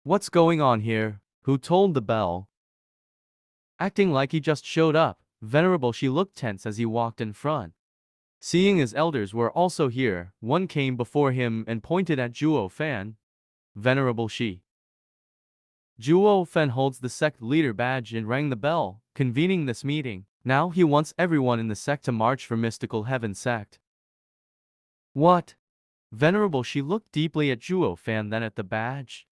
What's going on here? Who told the bell? Acting like he just showed up, Venerable Shi looked tense as he walked in front. Seeing his elders were also here, one came before him and pointed at Zhuo Fan. Venerable Shi. Zhuo Fan holds the sect leader badge and rang the bell, convening this meeting. Now he wants everyone in the sect to march for Mystical Heaven sect. What? Venerable Shi looked deeply at Zhuo Fan, then at the badge.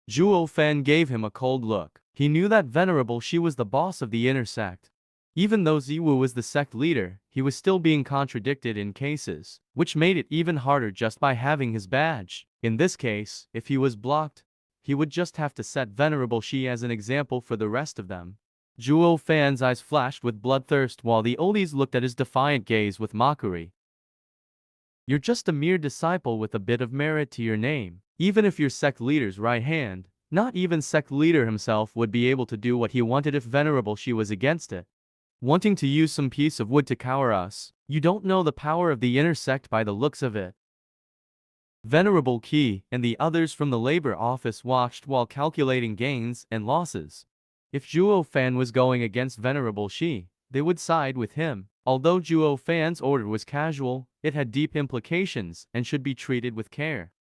Zhuo Fan gave him a cold look. He knew that Venerable Shi was the boss of the inner sect. Even though Ziwu was the sect leader, he was still being contradicted in cases, which made it even harder just by having his badge. In this case, if he was blocked, he would just have to set Venerable Shi as an example for the rest of them. Zhuo Fan's eyes flashed with bloodthirst while the oldies looked at his defiant gaze with mockery. You're just a mere disciple with a bit of merit to your name. Even if you're sect leader's right hand, not even sect leader himself would be able to do what he wanted if Venerable Shi was against it. Wanting to use some piece of wood to cower us, you don't know the power of the inner sect by the looks of it. Venerable Qi and the others from the labor office watched while calculating gains and losses. If Zhuo Fan was going against Venerable Shi, they would side with him. Although Zhuo Fan's order was casual, it had deep implications and should be treated with care.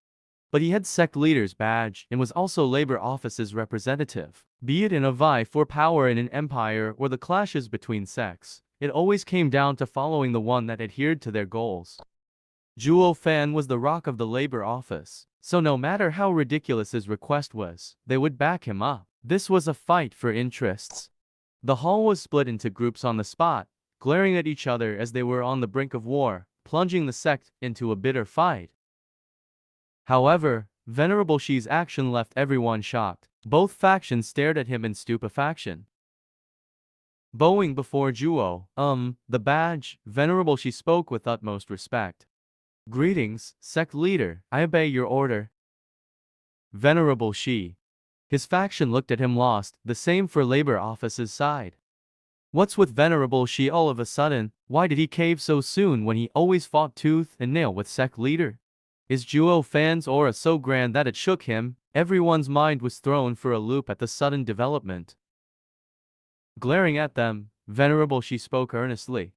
But he had sect leader's badge and was also labor office's representative. Be it in a vie for power in an empire or the clashes between sects, it always came down to following the one that adhered to their goals. Zhuo Fan was the rock of the labor office, so no matter how ridiculous his request was, they would back him up. This was a fight for interests. The hall was split into groups on the spot, glaring at each other as they were on the brink of war, plunging the sect into a bitter fight. However, Venerable Shi's action left everyone shocked. Both factions stared at him in stupefaction. Bowing before Zhuo, the badge, Venerable Shi spoke with utmost respect. Greetings, sect leader, I obey your order. Venerable Shi. His faction looked at him lost, the same for labor office's side. What's with Venerable Shi all of a sudden? Why did he cave so soon when he always fought tooth and nail with sect leader? Is Zhuo Fan's aura so grand that it shook him? Everyone's mind was thrown for a loop at the sudden development. Glaring at them, Venerable Shi spoke earnestly.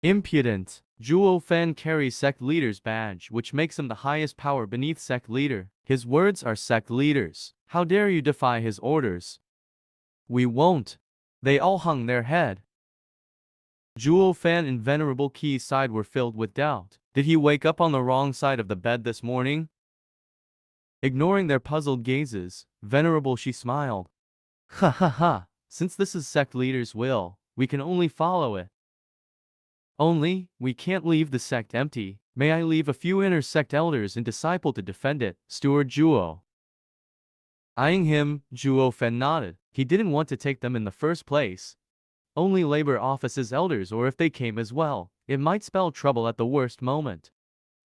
Impudent! Zhuo Fan carries sect leader's badge, which makes him the highest power beneath sect leader. His words are sect leader's. How dare you defy his orders? We won't. They all hung their head. Zhuo Fan and Venerable Qi's side were filled with doubt. Did he wake up on the wrong side of the bed this morning? Ignoring their puzzled gazes, Venerable Shi smiled. Ha ha ha, since this is sect leader's will, we can only follow it. Only, we can't leave the sect empty. May I leave a few inner sect elders and disciple to defend it, Steward Zhuo? Eyeing him, Zhuo Fan nodded. He didn't want to take them in the first place. Only labor office's elders, or if they came as well, it might spell trouble at the worst moment.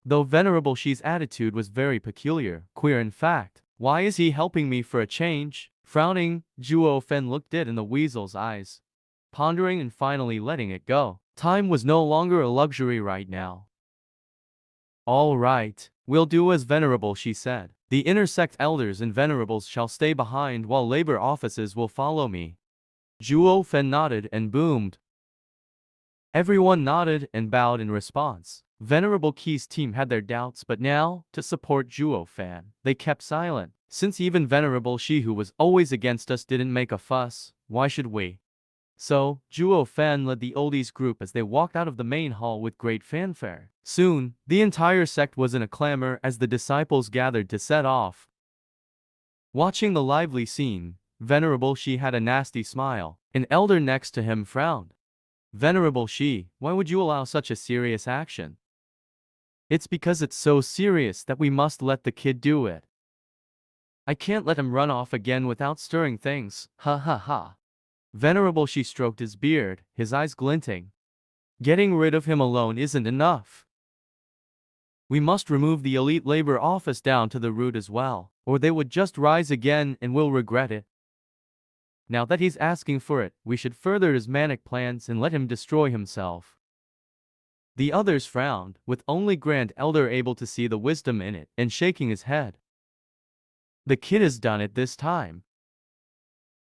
Though Venerable Shi's attitude was very peculiar, queer in fact. Why is he helping me for a change? Frowning, Zhuo Fan looked dead in the weasel's eyes, pondering and finally letting it go. Time was no longer a luxury right now. All right, we'll do as Venerable Shi said. The inner sect elders and venerables shall stay behind while labor offices will follow me. Zhuo Fan nodded and boomed. Everyone nodded and bowed in response. Venerable Qi's team had their doubts, but now, to support Zhuo Fan, they kept silent. Since even Venerable Shi, who was always against us, didn't make a fuss, why should we? So, Zhuo Fan led the oldies group as they walked out of the main hall with great fanfare. Soon, the entire sect was in a clamor as the disciples gathered to set off. Watching the lively scene, Venerable Shi had a nasty smile. An elder next to him frowned. Venerable Shi, why would you allow such a serious action? It's because it's so serious that we must let the kid do it. I can't let him run off again without stirring things, ha ha ha. Venerable Shi stroked his beard, his eyes glinting. Getting rid of him alone isn't enough. We must remove the elite labor office down to the root as well, or they would just rise again and we'll regret it. Now that he's asking for it, we should further his manic plans and let him destroy himself. The others frowned, with only Grand Elder able to see the wisdom in it, and shaking his head. The kid has done it this time.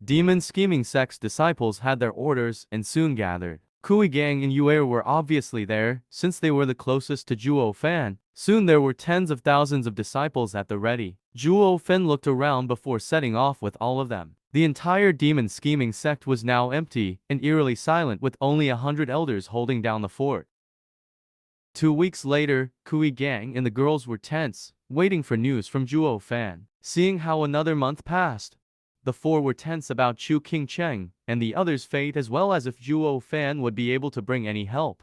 Demon scheming sect's disciples had their orders and soon gathered. Kui Gang and Yue were obviously there, since they were the closest to Zhuo Fan. Soon there were tens of thousands of disciples at the ready. Zhuo Fan looked around before setting off with all of them. The entire demon scheming sect was now empty and eerily silent, with only 100 elders holding down the fort. 2 weeks later, Kui Gang and the girls were tense, waiting for news from Zhuo Fan. Seeing how another month passed, the four were tense about Chu Qingcheng and the others' fate, as well as if Zhuo Fan would be able to bring any help.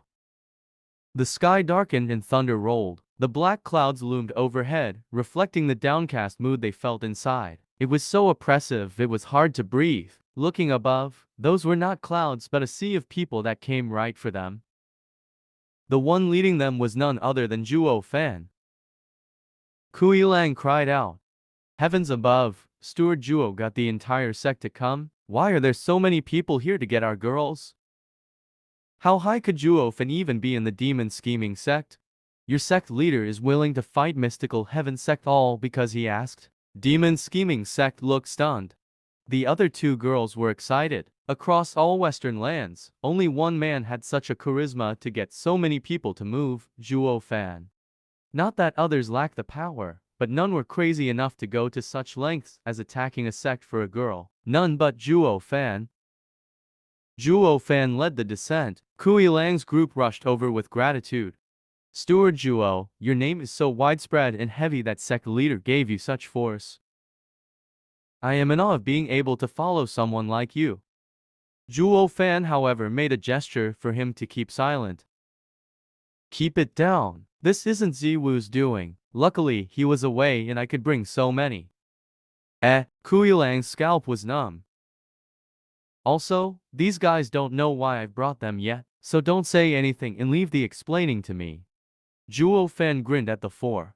The sky darkened and thunder rolled. The black clouds loomed overhead, reflecting the downcast mood they felt inside. It was so oppressive it was hard to breathe. Looking above, those were not clouds but a sea of people that came right for them. The one leading them was none other than Zhuo Fan. Kui Lang cried out. Heavens above, Steward Zhuo got the entire sect to come? Why are there so many people here to get our girls? How high could Zhuo Fan even be in the demon scheming sect? Your sect leader is willing to fight mystical heaven sect all because he asked? Demon scheming sect looked stunned. The other two girls were excited. Across all Western lands, only one man had such a charisma to get so many people to move, Zhuo Fan. Not that others lacked the power, but none were crazy enough to go to such lengths as attacking a sect for a girl. None but Zhuo Fan. Zhuo Fan led the descent. Kui Lang's group rushed over with gratitude. Steward Zhuo, your name is so widespread and heavy that sect leader gave you such force. I am in awe of being able to follow someone like you. Zhuo Fan, however, made a gesture for him to keep silent. Keep it down. This isn't Ziwu's doing. Luckily, he was away and I could bring so many. Kui Lang's scalp was numb. Also, these guys don't know why I've brought them yet, so don't say anything and leave the explaining to me. Zhuo Fan grinned at the four.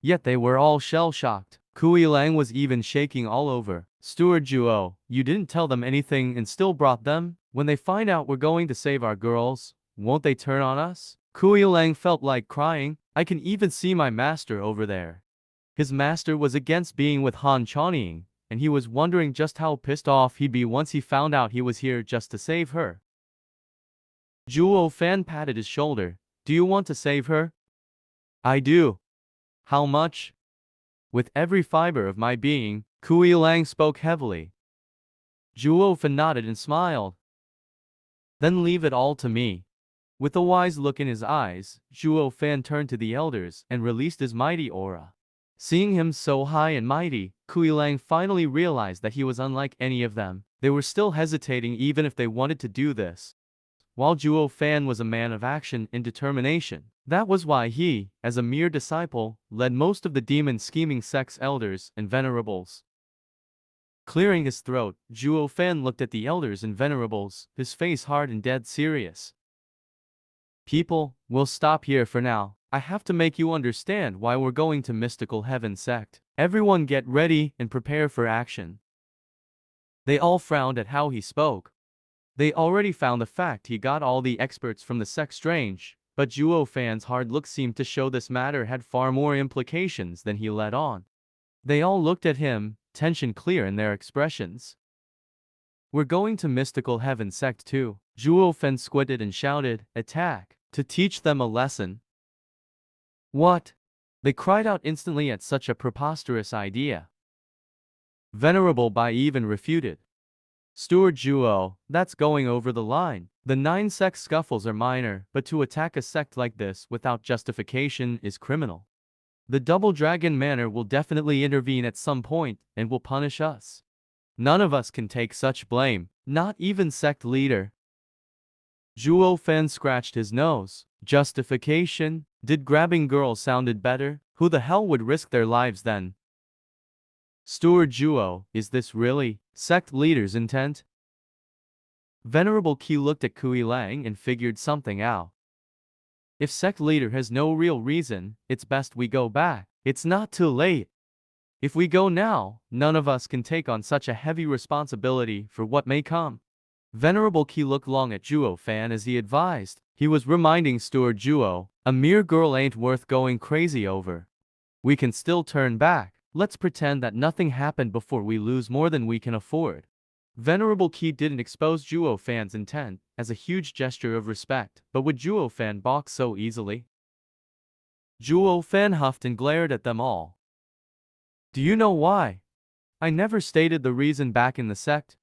Yet they were all shell-shocked. Kui Lang was even shaking all over. Steward Zhuo, you didn't tell them anything and still brought them? When they find out we're going to save our girls, won't they turn on us? Kui Lang felt like crying. I can even see my master over there. His master was against being with Han Chanying, and he was wondering just how pissed off he'd be once he found out he was here just to save her. Zhuo Fan patted his shoulder. Do you want to save her? I do. How much? With every fiber of my being, Kui Lang spoke heavily. Zhuo Fan nodded and smiled. Then leave it all to me. With a wise look in his eyes, Zhuo Fan turned to the elders and released his mighty aura. Seeing him so high and mighty, Kui Lang finally realized that he was unlike any of them. They were still hesitating even if they wanted to do this. While Zhuo Fan was a man of action and determination, that was why he, as a mere disciple, led most of the demon scheming sect's elders and venerables. Clearing his throat, Zhuo Fan looked at the elders and venerables, his face hard and dead serious. People, we'll stop here for now. I have to make you understand why we're going to Mystical Heaven sect. Everyone get ready and prepare for action. They all frowned at how he spoke. They already found the fact he got all the experts from the sect strange, but Zhuo Fan's hard look seemed to show this matter had far more implications than he let on. They all looked at him, tension clear in their expressions. We're going to Mystical Heaven sect too. Zhuo Fan squinted and shouted, attack, to teach them a lesson. What? They cried out instantly at such a preposterous idea. Venerable Bai even refuted. Steward Zhuo, that's going over the line. The 9 sect scuffles are minor, but to attack a sect like this without justification is criminal. The Double Dragon Manor will definitely intervene at some point and will punish us. None of us can take such blame, not even sect leader. Zhuo Fan scratched his nose. Justification? Did grabbing girls sounded better? Who the hell would risk their lives then? Steward Zhuo, is this really sect leader's intent? Venerable Qi looked at Kui Lang and figured something out. If sect leader has no real reason, it's best we go back. It's not too late. If we go now, none of us can take on such a heavy responsibility for what may come. Venerable Qi looked long at Zhuo Fan as he advised. He was reminding Steward Zhuo, a mere girl ain't worth going crazy over. We can still turn back. Let's pretend that nothing happened before we lose more than we can afford. Venerable Qi didn't expose Zhuo Fan's intent as a huge gesture of respect, but would Zhuo Fan balk so easily? Zhuo Fan huffed and glared at them all. Do you know why? I never stated the reason back in the sect,